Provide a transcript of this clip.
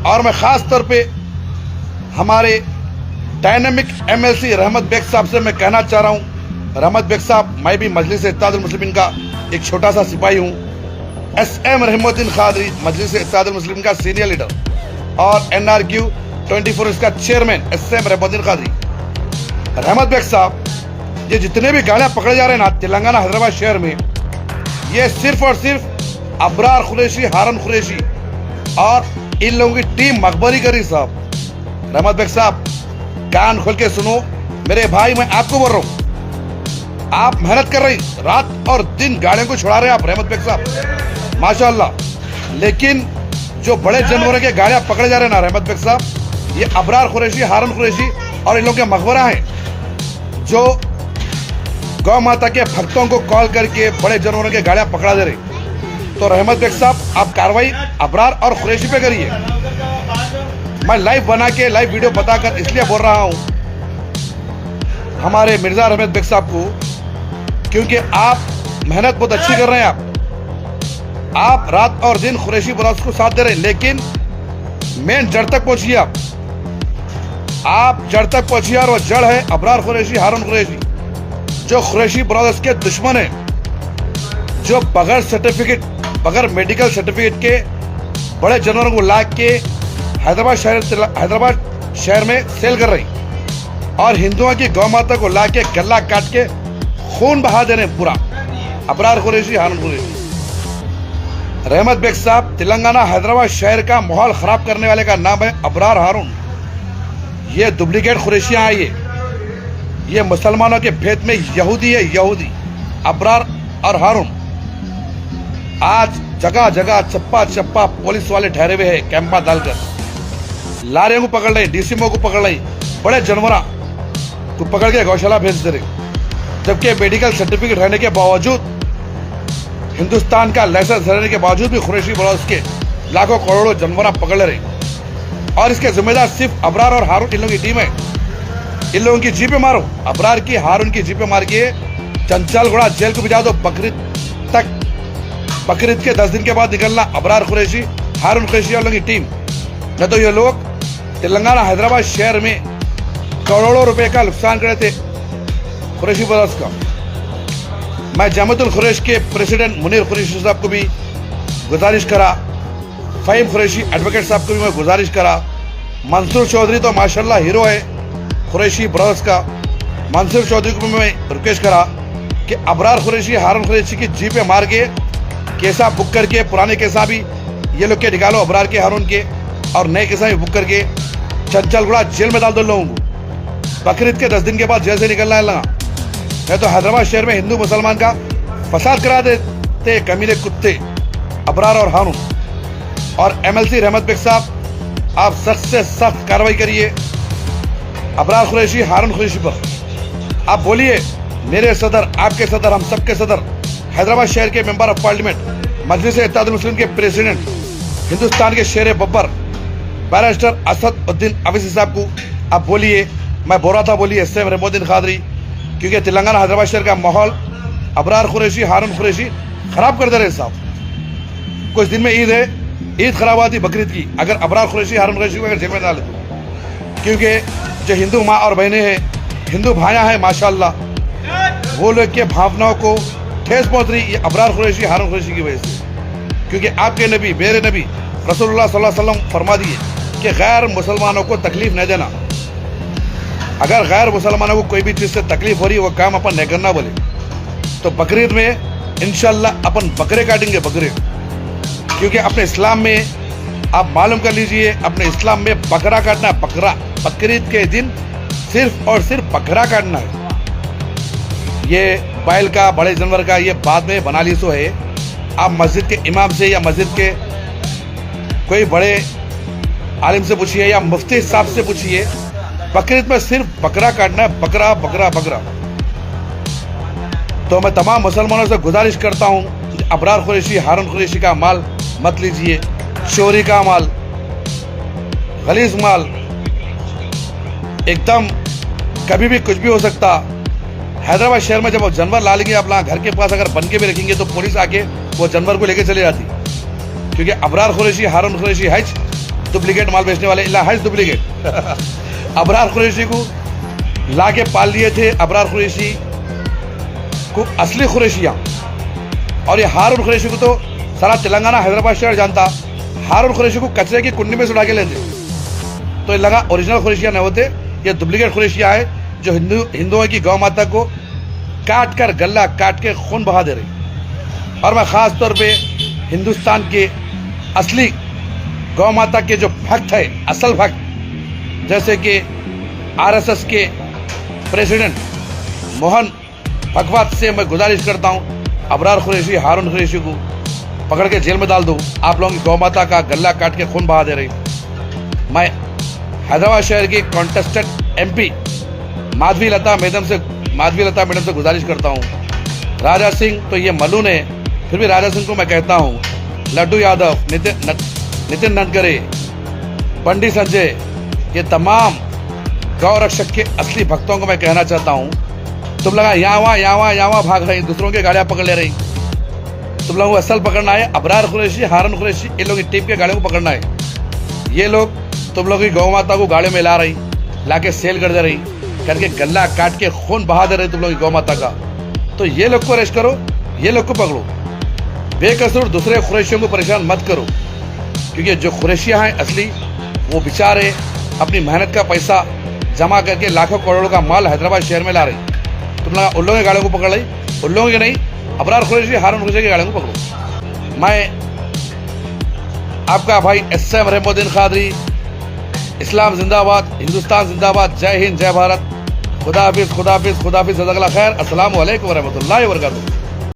और मैं ख़ास तौर पे हमारे डायनामिक MLC रहमत बेग साहब से मैं कहना चाह रहा हूँ, रहमत बेग साहब, मैं भी मजलिस इत्तेहादुल मुस्लिमीन का एक छोटा सा सिपाही हूँ। SM रहमुद्दीन कादरी मजलिस इत्तेहादुल मुस्लिमीन का सीनियर लीडर और NRQ 24 का चेयरमैन SM रहमुद्दीन कादरी। रहमत बेग साहब, ये जितने भी गाड़ियाँ पकड़े जा रहे हैं ना तेलंगाना हैदराबाद शहर में, ये सिर्फ और सिर्फ अबरार कुरैशी, हारून कुरैशी और इन लोगों की टीम मकबरी करी साहब। रहमत बेग साहब, कान खोल के सुनो मेरे भाई, मैं आपको बोल रहा हूँ, आप मेहनत कर रही, रात और दिन गाड़ियों को छुड़ा रहे हैं आप रहमत बेग साहब, माशाअल्लाह। लेकिन जो बड़े जानवरों के गाड़ियां पकड़े जा रहे हैं ना रहमत बेग साहब, ये अबरार कुरैशी, हारून कुरैशी और इन लोगों के मकबरा हैं, जो गौ माता के भक्तों को कॉल करके बड़े जानवरों के गाड़ियां पकड़ा दे रही। तो रहमत बेग साहब, आप कार्रवाई अबरार और कुरैशी पे करिए। मैं लाइव बना के लाइव वीडियो बताकर इसलिए बोल रहा हूं हमारे मिर्जा रहमत बेग साहब को, क्योंकि आप मेहनत बहुत अच्छी कर रहे हैं। आप रात और दिन कुरैशी ब्रादर्स को साथ दे रहे हैं, लेकिन मेन जड़ तक पहुंचिए। आप जड़ तक पहुंचिए, और वो जड़ है अबरार कुरैशी, हारून कुरैशी, जो कुरैशी ब्रादर्स के दुश्मन है, जो बगैर सर्टिफिकेट, बगैर मेडिकल सर्टिफिकेट के बड़े जानवरों को ला के हैदराबाद शहर में सेल कर रही, और हिंदुओं की गौ माता को ला के गला काट के खून बहा दे रहे हैं पूरा। अबरार कुरैशी, हारून कुरैशी। रहमत बेग साहब, तेलंगाना हैदराबाद शहर का माहौल खराब करने वाले का नाम है अबरार, हारून। ये डुप्लीकेट कुरैशियां हैं, ये मुसलमानों के भेद में यहूदी है, यहूदी। अबरार और हारून आज जगह जगह चप्पा चप्पा पुलिस वाले ठहरे हुए हैं, कैंपा डालकर लारियों को पकड़ रहे, DCMO को पकड़ रही, बड़े जानवरों को पकड़ के गौशाला भेज दे रहे, जबकि मेडिकल सर्टिफिकेट रहने के बावजूद, हिंदुस्तान का लाइसेंस रहने के बावजूद भी कुरैशी ब्रादर्स के लाखों करोड़ों जानवर पकड़ ले रहे। और इसके जिम्मेदार सिर्फ अबरार और हारून, इन लोगों की टीम है। इन लोगों की जीपे मारो, अबरार की, हारून की जीपे मार के चंचलगुड़ा जेल को भिजा दो बकरीद तक। बकरीद के 10 दिन के बाद निकलना अबरार कुरैशी, हारून कुरैशी और लोगों की टीम। न तो ये लोग तेलंगाना हैदराबाद शहर में करोड़ों रुपए का नुकसान करे थे कुरैशी ब्रादर्स का। मैं जमातुल कुरैश के प्रेसिडेंट मुनीर कुरैशी साहब को भी गुजारिश करा, फ़हीम कुरैशी एडवोकेट साहब को भी मैं गुजारिश करा, मंसूर चौधरी तो माशाल्लाह हीरो है कुरैशी ब्रादर्स का, मंसूर चौधरी को भी मैं रिक्वेस्ट करा कि अबरार कुरैशी, हारून कुरैशी की जीपे मार के केसा बुक करके, पुराने केसा भी ये लोग के निकालो, अबरार के, हारून के, और नए केसा भी बुक करके चंचलगुड़ा जेल में डाल दो लोगों को। बकरीद के 10 दिन के बाद जेल से निकलना है लगा, नहीं तो हैदराबाद शहर में हिंदू मुसलमान का फसाद करा देते कमीने कुत्ते अबरार और हारून। और MLC रहमत बेग साहब, आप सख्त से सख्त कार्रवाई करिए अबरार कुरैशी, हारून कुरैशी पर। आप बोलिए मेरे सदर, आपके सदर, हम सबके सदर, हैदराबाद शहर के मेंबर ऑफ पार्लियामेंट, मजलिस इत्तेहादुल मुस्लिमीन के प्रेसिडेंट, हिंदुस्तान के शेर बब्बर बैरिस्टर असद उद्दीन अवैसी साहब को आप बोलिए, मैं बोल रहा था, बोलिए SM रहमुद्दीन कादरी, क्योंकि तेलंगाना हैदराबाद शहर का माहौल अबरार कुरैशी, हारून कुरैशी खराब कर दे रहे साहब। कुछ दिन में ईद है, ईद खराब हुआ थी बकरीद की, अगर अबरार कुरैशी, हारून कुरैशी को अगर जेल में डाले तो, क्योंकि जो हिंदू माँ और बहनें हैं, हिंदू भाइयाँ हैं माशाल्लाह, वो लोग के भावनाओं को ठेस पहुँच रही है अबरार कुरैशी, हारून कुरैशी की वजह से। क्योंकि आपके नबी, मेरे नबी रसूलुल्लाह सल्लल्लाहु अलैहि वसल्लम फरमा दिए कि गैर मुसलमानों को तकलीफ न देना। अगर गैर मुसलमानों को कोई भी चीज़ से तकलीफ हो रही है, वो काम अपन नहीं करना बोले। तो बकरीद में इंशाल्लाह अपन बकरे काटेंगे, बकरे, क्योंकि अपने इस्लाम में आप मालूम कर लीजिए, अपने इस्लाम में बकरा काटना है, बकरा। बकरीद के दिन सिर्फ और सिर्फ बकरा काटना है। ये बैल का, बड़े जानवर का, ये बाद में बना ली सो है। आप मस्जिद के इमाम से या मस्जिद के कोई बड़े आलिम से पूछिए या मुफ्ती साहब से पूछिए, बकरीद में सिर्फ बकरा काटना है, बकरा बकरा बकरा। तो मैं तमाम मुसलमानों से गुजारिश करता हूँ, अबरार कुरैशी, हारून कुरैशी का माल मत लीजिए, चोरी का माल, गलीज माल, एकदम कभी भी कुछ भी हो सकता। हैदराबाद शहर में जब वो जानवर ला लेंगे अपना घर के पास, अगर बन के भी रखेंगे तो पुलिस आके वो जानवर को लेके चले जाती, क्योंकि अबरार कुरैशी, हारून कुरैशी हज डुप्लीकेट माल बेचने वाले, इल्ला हज डुप्लीकेट अबरार कुरैशी को ला के पाल लिए थे। अबरार कुरैशी को असली कुरैशियाँ, और ये हारून कुरैशी को तो सारा तेलंगाना हैदराबाद शहर जानता। हारून कुरैशी को कचरे की कुंडी में से उठा के लेते, तो ये लगा ओरिजिनल कुरैशियाँ नहीं होते, ये डुप्लीकेट कुरैशियाँ है जो हिंदुओं की गौ माता को काट कर, गला काट के खून बहा दे रही। और मैं ख़ास तौर पे हिंदुस्तान के असली गौ माता के जो भक्त है, असल भक्त, जैसे कि आरएसएस के प्रेसिडेंट मोहन भगवत से मैं गुजारिश करता हूँ, अबरार कुरैशी, हारून कुरैशी को पकड़ के जेल में डाल दो। आप लोगों की गौ माता का गला काट के खून बहा दे रही। मैं हैदराबाद शहर की कॉन्टेस्टेड एमपी माधवी लता मैडम से गुजारिश करता हूँ, राजा सिंह तो ये मलून है, फिर भी राजा सिंह को मैं कहता हूँ, लड्डू यादव, नितिन गडकरी, बंडी संजय, ये तमाम गौ रक्षक के असली भक्तों को मैं कहना चाहता हूँ, तुम लोग यहाँ वहाँ भाग रही, दूसरों की गाड़ियाँ पकड़ ले रही। तुम लोगों को असल पकड़ना है अबरार कुरैशी, हारून कुरैशी, इन लोगों की टीम के गाड़ियों को पकड़ना है। ये लोग तुम लोगों की गौ माता को गाड़ी में ला रही, ला के सेल कर दे रही, करके गला काट के खून बहा दे रही तुम लोगों की गौ माता का। तो ये लोग को अरेस्ट करो, ये लोग को पकड़ो, बेकसूर दूसरे कुरैशियों को परेशान मत करो, क्योंकि जो कुरैशियाँ हैं असली, वो बेचारे अपनी मेहनत का पैसा जमा करके लाखों करोड़ों का माल हैदराबाद शहर में ला रही। तुम लोग उन लोगों की गाड़ियों को पकड़ ली, उन लोगों की नहीं, अबरार कुरैशी, हारून कुरैशी की गाड़ियों को पकड़ो। मैं आपका भाई SM रहमुद्दीन कादरी, इस्लाम जिंदाबाद, हिंदुस्तान जिंदाबाद, जय हिंद, जय भारत, खुदा हाफिज, खुदा हाफिज, खुदा हाफिज, जज़ाकल्लाह खैर, अस्सलामु अलैकुम व रहमतुल्लाहि व बरकातुहू।